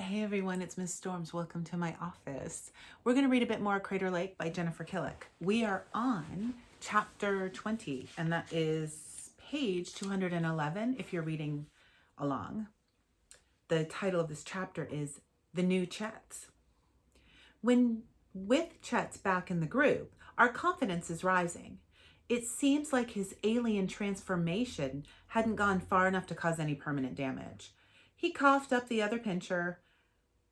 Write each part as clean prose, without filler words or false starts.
Hey everyone, it's Miss Storms. Welcome to my office. We're going to read a bit more Crater Lake by Jennifer Killick. We are on chapter 20, and that is page 211 if you're reading along. The title of this chapter is The New Chets. With Chet's back in the group, our confidence is rising. It seems like his alien transformation hadn't gone far enough to cause any permanent damage. He coughed up the other pincher,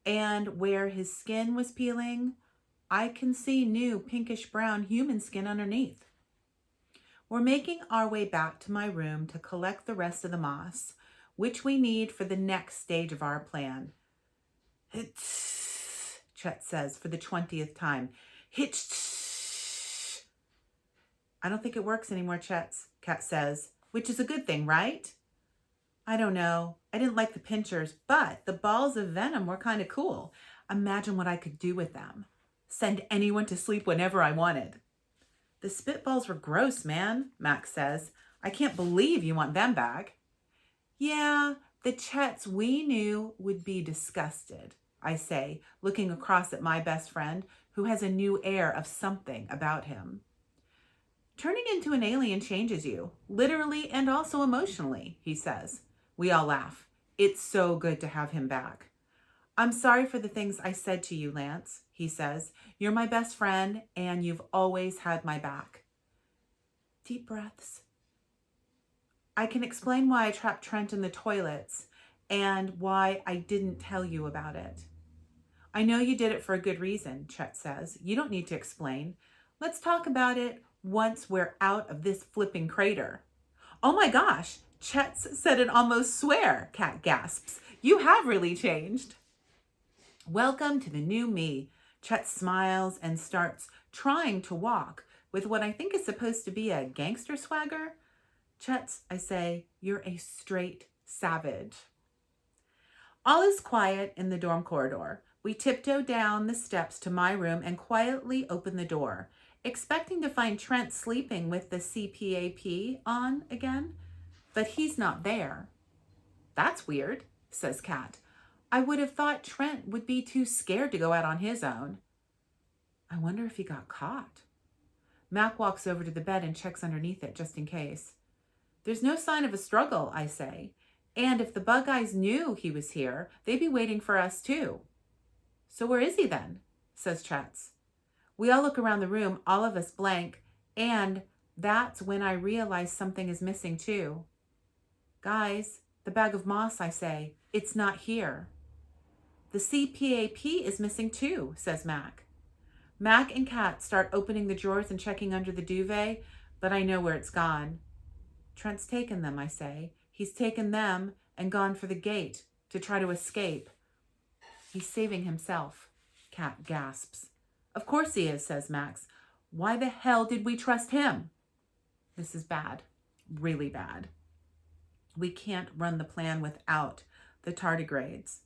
and where his skin was peeling, I can see new pinkish-brown human skin underneath. We're making our way back to my room to collect the rest of the moss, which we need for the next stage of our plan. Hitch, Chet says for the 20th time. Hitch. I don't think it works anymore, Kat says, which is a good thing, right? I don't know. I didn't like the pinchers, but the balls of venom were kind of cool. Imagine what I could do with them. Send anyone to sleep whenever I wanted. The spitballs were gross, man, Max says. I can't believe you want them back. Yeah, the Chets we knew would be disgusted, I say, looking across at my best friend, who has a new air of something about him. Turning into an alien changes you, literally and also emotionally, he says. We all laugh. It's so good to have him back. I'm sorry for the things I said to you, Lance, he says. You're my best friend, and you've always had my back. Deep breaths. I can explain why I trapped Trent in the toilets and why I didn't tell you about it. I know you did it for a good reason, Chet says. You don't need to explain. Let's talk about it once we're out of this flipping crater. Oh my gosh, Chet said it almost swear, Kat gasps. You have really changed. Welcome to the new me. Chet smiles and starts trying to walk with what I think is supposed to be a gangster swagger. Chet, I say, you're a straight savage. All is quiet in the dorm corridor. We tiptoe down the steps to my room and quietly open the door, expecting to find Trent sleeping with the CPAP on again, but he's not there. That's weird, says Kat. I would have thought Trent would be too scared to go out on his own. I wonder if he got caught. Mac walks over to the bed and checks underneath it just in case. There's no sign of a struggle, I say. And if the bug eyes knew he was here, they'd be waiting for us too. So where is he then? Says Chets. We all look around the room, all of us blank, and that's when I realize something is missing too. Guys, the bag of moss, I say, it's not here. The CPAP is missing too, says Mac. Mac and Kat start opening the drawers and checking under the duvet, but I know where it's gone. Trent's taken them, I say. He's taken them and gone for the gate to try to escape. He's saving himself, Kat gasps. Of course he is, says Max. Why the hell did we trust him? This is bad, really bad. We can't run the plan without the tardigrades.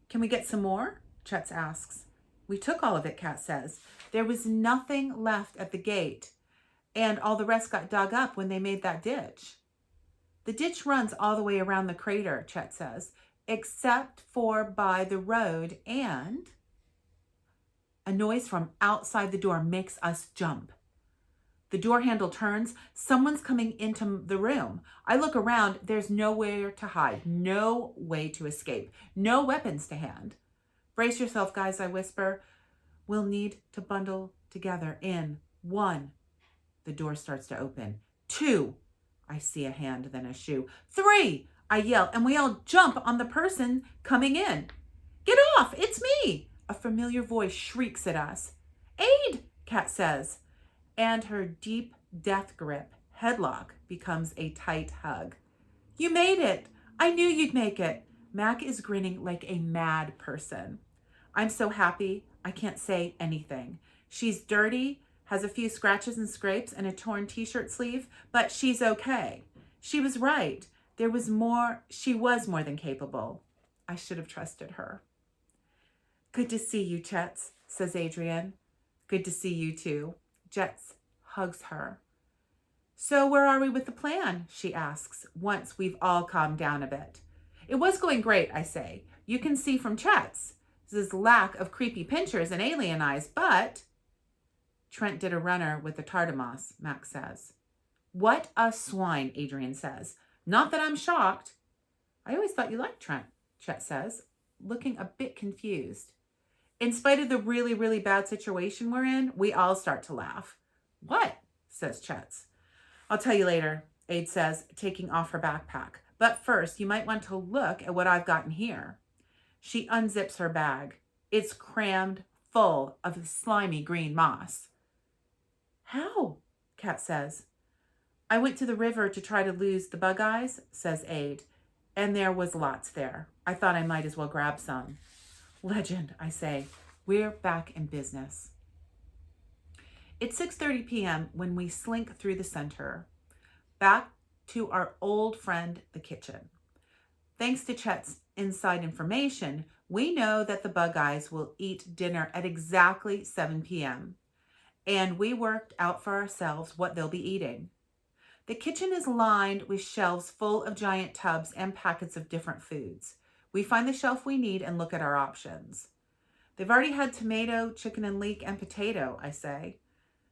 Can we get some more? Chet asks. We took all of it, Kat says. There was nothing left at the gate, and all the rest got dug up when they made that ditch. The ditch runs all the way around the crater, Chet says, except for by the road, and a noise from outside the door makes us jump. The door handle turns. Someone's coming into the room. I look around. There's nowhere to hide. No way to escape. No weapons to hand. Brace yourself, guys, I whisper. We'll need to bundle together in 1. The door starts to open. 2. I see a hand, then a shoe. 3. I yell, and we all jump on the person coming in. Get off! It's me! A familiar voice shrieks at us. Aid! Kat says. And her deep death grip, headlock, becomes a tight hug. You made it! I knew you'd make it! Mac is grinning like a mad person. I'm so happy, I can't say anything. She's dirty, has a few scratches and scrapes and a torn t-shirt sleeve, but she's okay. She was right. She was more than capable. I should have trusted her. Good to see you, Chets, says Adrian. Good to see you too. Jets hugs her. So where are we with the plan? She asks, once we've all calmed down a bit. It was going great, I say. You can see from Chet's lack of creepy pinchers and alien eyes, but Trent did a runner with the Tartamas, Mac says. What a swine, Adrian says. Not that I'm shocked. I always thought you liked Trent, Chet says, looking a bit confused. In spite of the really, really bad situation we're in, we all start to laugh. What? Says Chet's. I'll tell you later, Aid says, taking off her backpack. But first, you might want to look at what I've got in here. She unzips her bag. It's crammed full of slimy green moss. How? Kat says. I went to the river to try to lose the bug eyes, says Aid, and there was lots there. I thought I might as well grab some. Legend, I say. We're back in business. It's 6:30 p.m. when we slink through the center, back to our old friend, the kitchen. Thanks to Chet's inside information, we know that the bug eyes will eat dinner at exactly 7 p.m. And we worked out for ourselves what they'll be eating. The kitchen is lined with shelves full of giant tubs and packets of different foods. We find the shelf we need and look at our options. They've already had tomato, chicken and leek, and potato, I say.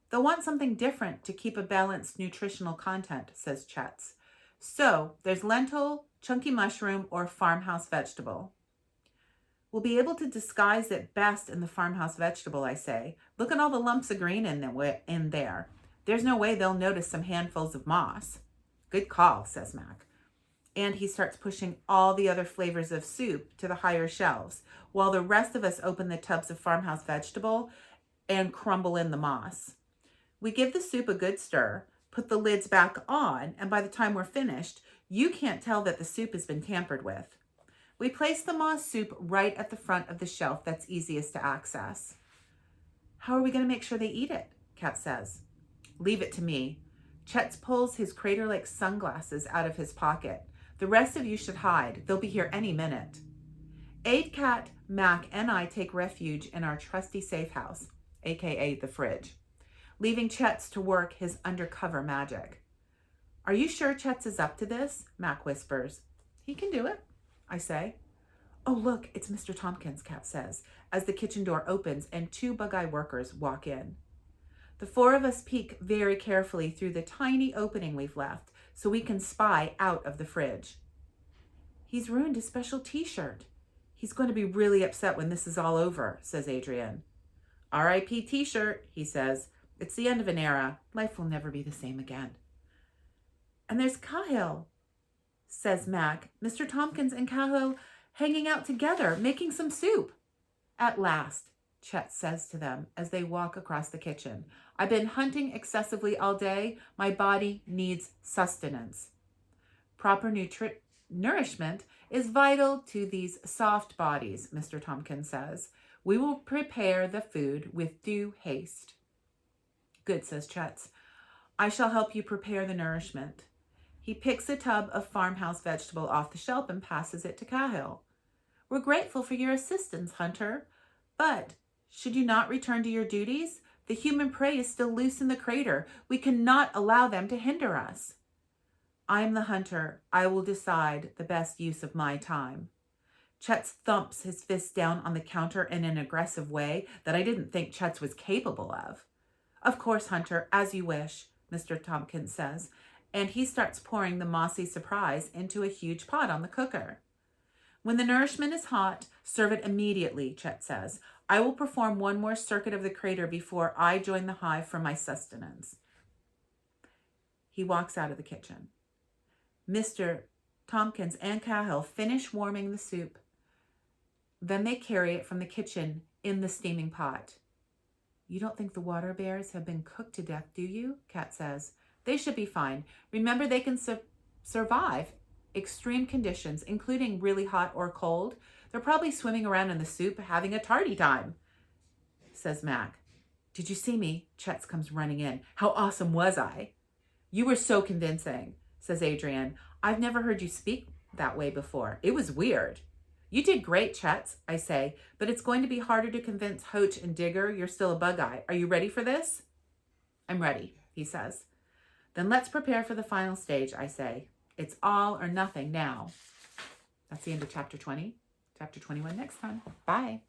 They'll want something different to keep a balanced nutritional content, says Chet's. So there's lentil, chunky mushroom, or farmhouse vegetable. We'll be able to disguise it best in the farmhouse vegetable, I say. Look at all the lumps of green in there. There's no way they'll notice some handfuls of moss. Good call, says Mac. And he starts pushing all the other flavors of soup to the higher shelves, while the rest of us open the tubs of farmhouse vegetable and crumble in the moss. We give the soup a good stir, put the lids back on, and by the time we're finished, you can't tell that the soup has been tampered with. We place the moss soup right at the front of the shelf that's easiest to access. How are we going to make sure they eat it? Kat says. Leave it to me. Chet pulls his crater-like sunglasses out of his pocket. The rest of you should hide. They'll be here any minute. Aid, Kat, Mac, and I take refuge in our trusty safe house, aka the fridge, leaving Chet's to work his undercover magic. Are you sure Chet's is up to this? Mac whispers. He can do it, I say. Oh, look, it's Mr. Tompkins, Kat says, as the kitchen door opens and 2 bug-eye workers walk in. The 4 of us peek very carefully through the tiny opening we've left so we can spy out of the fridge. He's ruined his special t-shirt. He's going to be really upset when this is all over, says Adrian. R.I.P. t-shirt, he says. It's the end of an era. Life will never be the same again. And there's Cahill, says Mac. Mr. Tompkins and Cahill hanging out together, making some soup. At last, Chet says to them as they walk across the kitchen. I've been hunting excessively all day. My body needs sustenance. Proper nourishment is vital to these soft bodies, Mr. Tompkins says. We will prepare the food with due haste. Good, says Chet. I shall help you prepare the nourishment. He picks a tub of farmhouse vegetable off the shelf and passes it to Cahill. We're grateful for your assistance, Hunter, but should you not return to your duties? The human prey is still loose in the crater. We cannot allow them to hinder us. I am the hunter. I will decide the best use of my time. Chet thumps his fist down on the counter in an aggressive way that I didn't think Chet was capable of. Of course, Hunter, as you wish, Mr. Tompkins says, and he starts pouring the mossy surprise into a huge pot on the cooker. When the nourishment is hot, serve it immediately, Chet says. I will perform one more circuit of the crater before I join the hive for my sustenance. He walks out of the kitchen. Mr. Tompkins and Cahill finish warming the soup. Then they carry it from the kitchen in the steaming pot. You don't think the water bears have been cooked to death, do you? Kat says. They should be fine. Remember, they can survive extreme conditions, including really hot or cold. They're probably swimming around in the soup having a tardy time, says Mac. Did you see me? Chet comes running in. How awesome was I? You were so convincing, says Adrian. I've never heard you speak that way before. It was weird. You did great, Chet, I say, but it's going to be harder to convince Hoach and Digger you're still a bug-eye. Are you ready for this? I'm ready, he says. Then let's prepare for the final stage, I say. It's all or nothing now. That's the end of chapter 20. Chapter 21 next time. Bye.